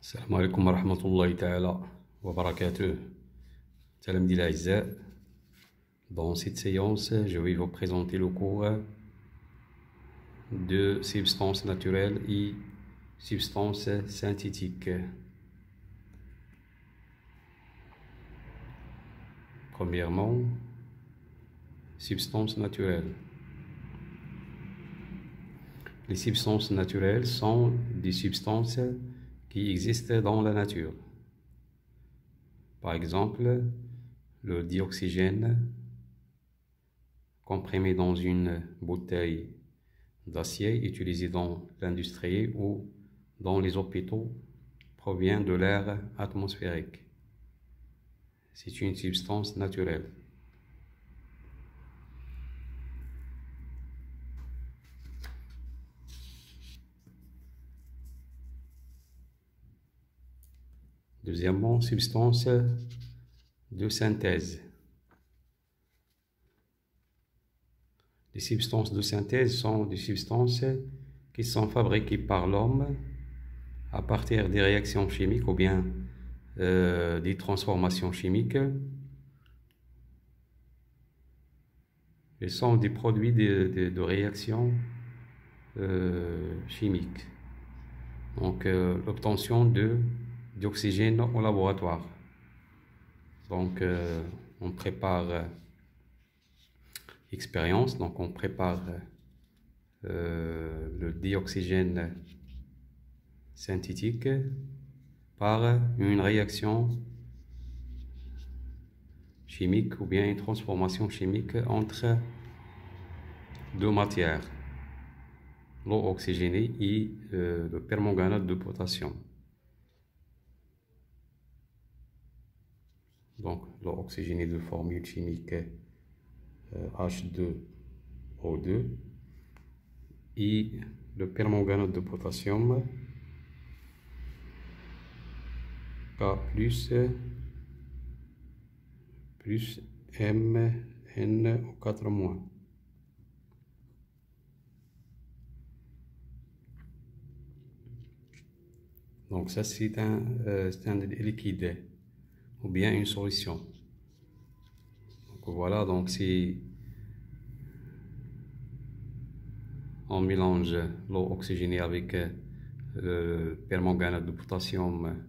السلام عليكم ورحمة الله تعالى وبركاته. تلاميذي الأعزاء, dans cette séance, je vais vous présenter le cours de substances naturelles et substances synthétiques. Premièrement, substances naturelles. Les substances naturelles sont des substances qui existent dans la nature. Par exemple, le dioxygène comprimé dans une bouteille d'acier utilisée dans l'industrie ou dans les hôpitaux provient de l'air atmosphérique. C'est une substance naturelle. Deuxièmement, substances de synthèse. Les substances de synthèse sont des substances qui sont fabriquées par l'homme à partir des réactions chimiques ou bien des transformations chimiques. Elles sont des produits de réactions chimiques. Donc, l'obtention d'oxygène au laboratoire. Donc, on prépare expérience, donc on prépare le dioxygène synthétique par une réaction chimique ou bien une transformation chimique entre deux matières, l'eau oxygénée et le permanganate de potassium. Donc, l'eau oxygénée de formule chimique H2O2 et le permanganate de potassium K plus MnO4-. Donc ça c'est un liquide ou bien une solution. Donc voilà, donc si on mélange l'eau oxygénée avec le permanganate de potassium,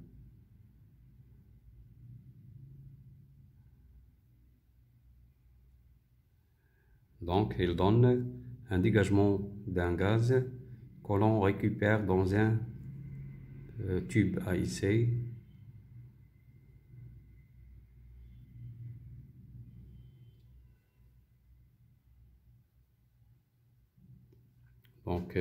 donc il donne un dégagement d'un gaz que l'on récupère dans un tube à essai. Donc,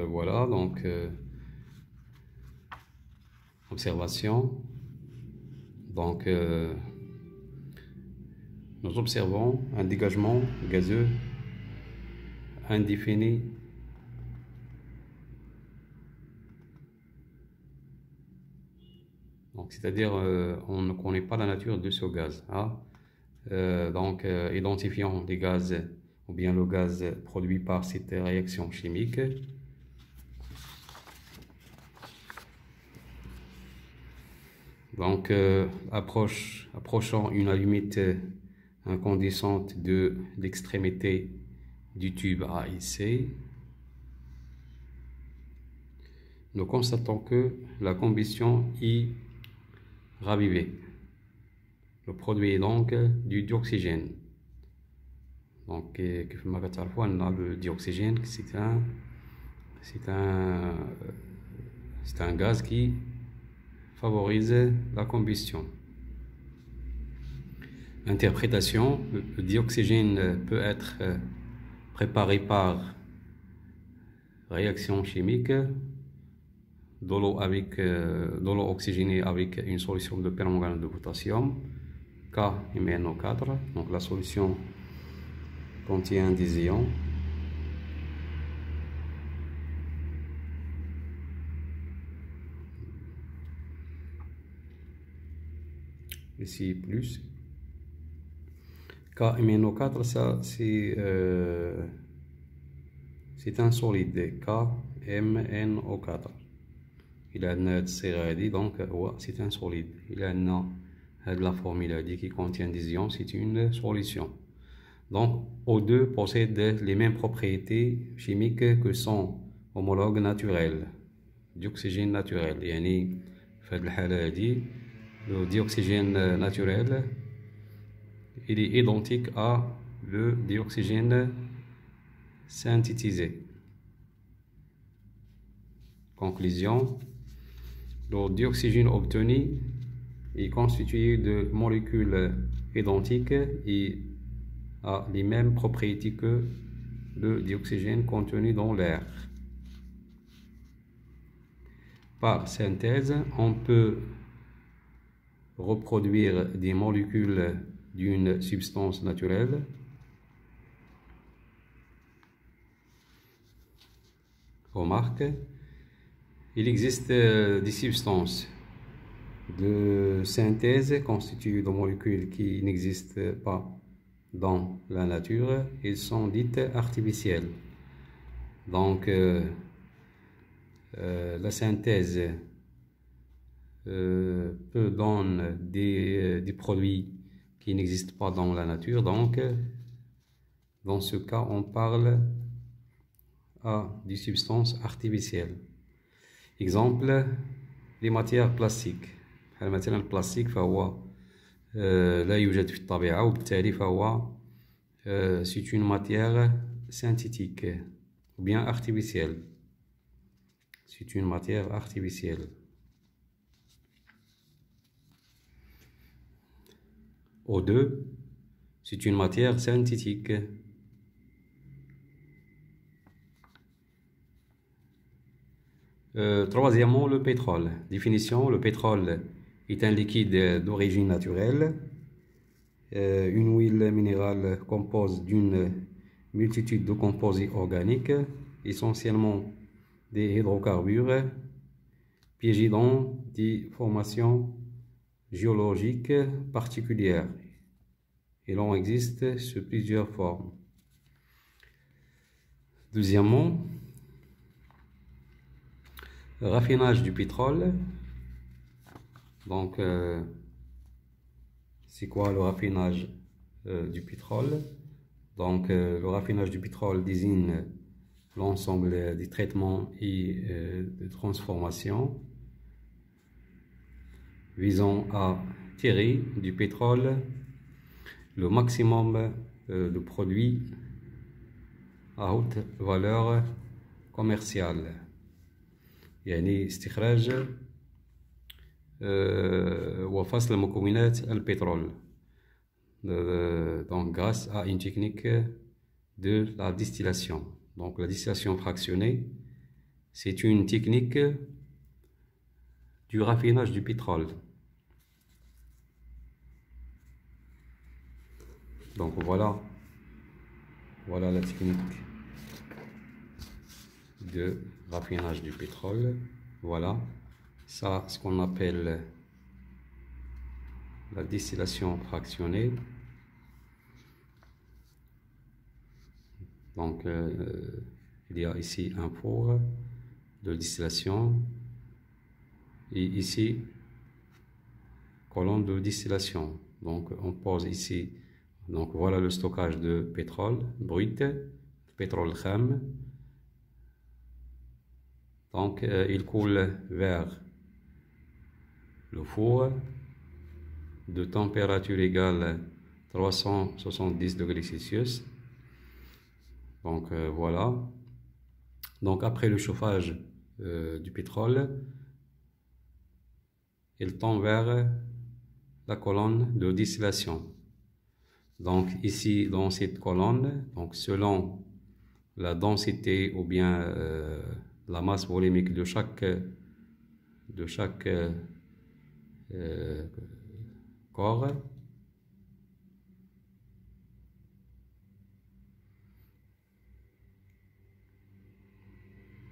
voilà, donc observation. Donc, nous observons un dégagement gazeux indéfini donc c'est-à-dire on ne connaît pas la nature de ce gaz, hein? Donc identifiant les gaz ou bien le gaz produit par cette réaction chimique. Donc approchant une allumette incandescente de l'extrémité du tube à essai, nous constatons que la combustion est ravivée. Le produit est donc du dioxygène. Donc, le dioxygène, c'est un gaz qui favorise la combustion. Interprétation, le dioxygène peut être préparé par réaction chimique, de l'eau oxygénée avec une solution de permanganate de potassium, KMnO4. Donc la solution contient des ions. ici plus. KMnO4, ça c'est un solide, KMnO4. Il a une série, donc c'est un solide. Il a la formule qui contient des ions, c'est une solution. Donc O2 possède les mêmes propriétés chimiques que son homologue naturel, dioxygène naturel. يعني في هذه الحالة هذه le dioxygène naturel il est identique à le dioxygène synthétisé. Conclusion, le dioxygène obtenu est constitué de molécules identiques et a les mêmes propriétés que le dioxygène contenu dans l'air. Par synthèse, on peut reproduire des molécules d'une substance naturelle. Remarque, il existe des substances de synthèse constituées de molécules qui n'existent pas dans la nature. Elles sont dites artificielles. Donc, la synthèse peut donner des produits qui n'existent pas dans la nature. Donc, dans ce cas, on parle des substances artificielles. Exemple, les matières plastiques. مثلا البلاستيك فهو لا يوجد في الطبيعة وبالتالي فهو c'est une matière synthétique ou bien artificielle. C'est une matière artificielle. O2, c'est une matière synthétique. Troisièmement, le pétrole. Définition, le pétrole est un liquide d'origine naturelle. Une huile minérale compose d'une multitude de composés organiques, essentiellement des hydrocarbures, piégés dans des formations géologiques particulières. Et l'on existe sous plusieurs formes. Deuxièmement, raffinage du pétrole. Donc, c'est quoi le raffinage du pétrole? Donc, le raffinage du pétrole désigne l'ensemble des traitements et de transformation visant à tirer du pétrole le maximum de produits à haute valeur commerciale. يعني استخراج وفصل مكونات البترول donc grâce à une technique de la distillation. Donc la distillation fractionnée, c'est une technique du raffinage du pétrole. Donc voilà la technique de raffinage du pétrole. Voilà, ça ce qu'on appelle la distillation fractionnée. Donc il y a ici un four de distillation et ici colonne de distillation. Donc on pose ici, donc voilà le stockage de pétrole brut, pétrole kham. Donc il coule vers le four de température égale 370 degrés Celsius. Donc voilà. Donc après le chauffage du pétrole, il tombe vers la colonne de distillation. Donc ici dans cette colonne, donc selon la densité ou bien la masse volumique de chaque corps,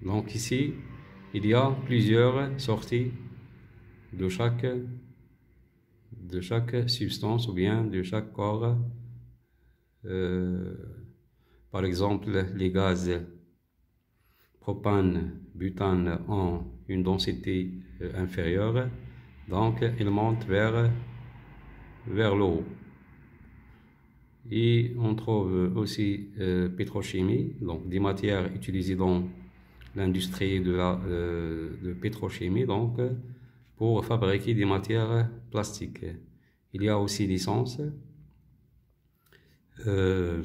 donc ici il y a plusieurs sorties de chaque de chaque substance ou bien de chaque corps. Par exemple, les gaz propane, butane ont une densité inférieure, donc ils montent vers le haut. Et on trouve aussi pétrochimie, donc des matières utilisées dans l'industrie de pétrochimie, donc pour fabriquer des matières plastiques. Il y a aussi l'essence,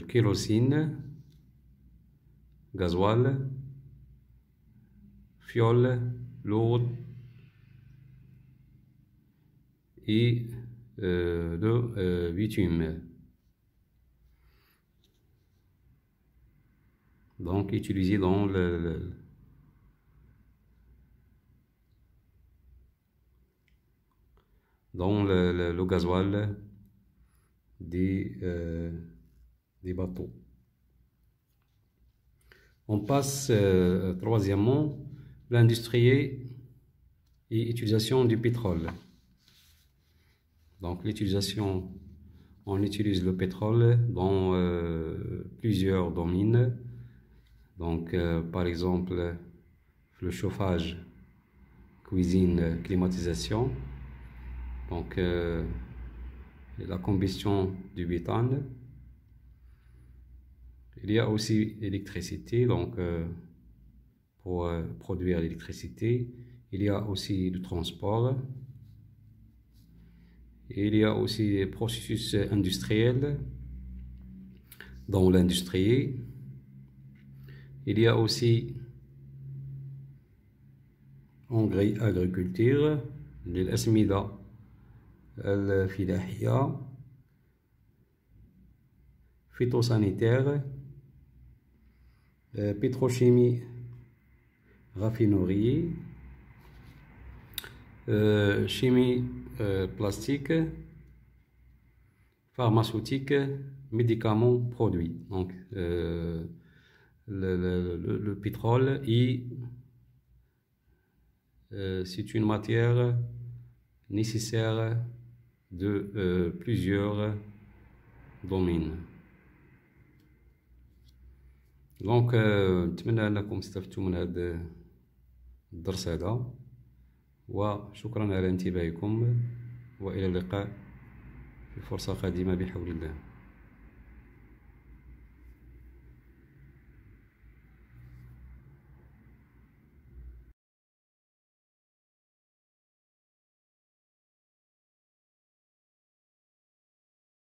kérosène, gasoil, fiole lourde et le bitume. Donc utilisé dans le gasoil des bateaux. On passe troisièmement l'industrie et utilisation du pétrole. Donc l'utilisation, on utilise le pétrole dans plusieurs domaines. Donc par exemple le chauffage, cuisine, climatisation. Donc la combustion du butane. Il y a aussi l'électricité, donc pour produire l'électricité. Il y a aussi le transport. Il y a aussi les processus industriels dans l'industrie. Il y a aussi en agriculture, l'asmida الفلاحية, phytosanitaire, pétrochimie, raffinerie, chimie plastique, pharmaceutique, médicaments, produits. Donc le pétrole c'est une matière nécessaire de plusieurs domaines. دونك نتمنى انكم استفدتوا من هذا الدرس هذا، وشكرا على انتباهكم، والى اللقاء في فرصة قادمة بحول الله.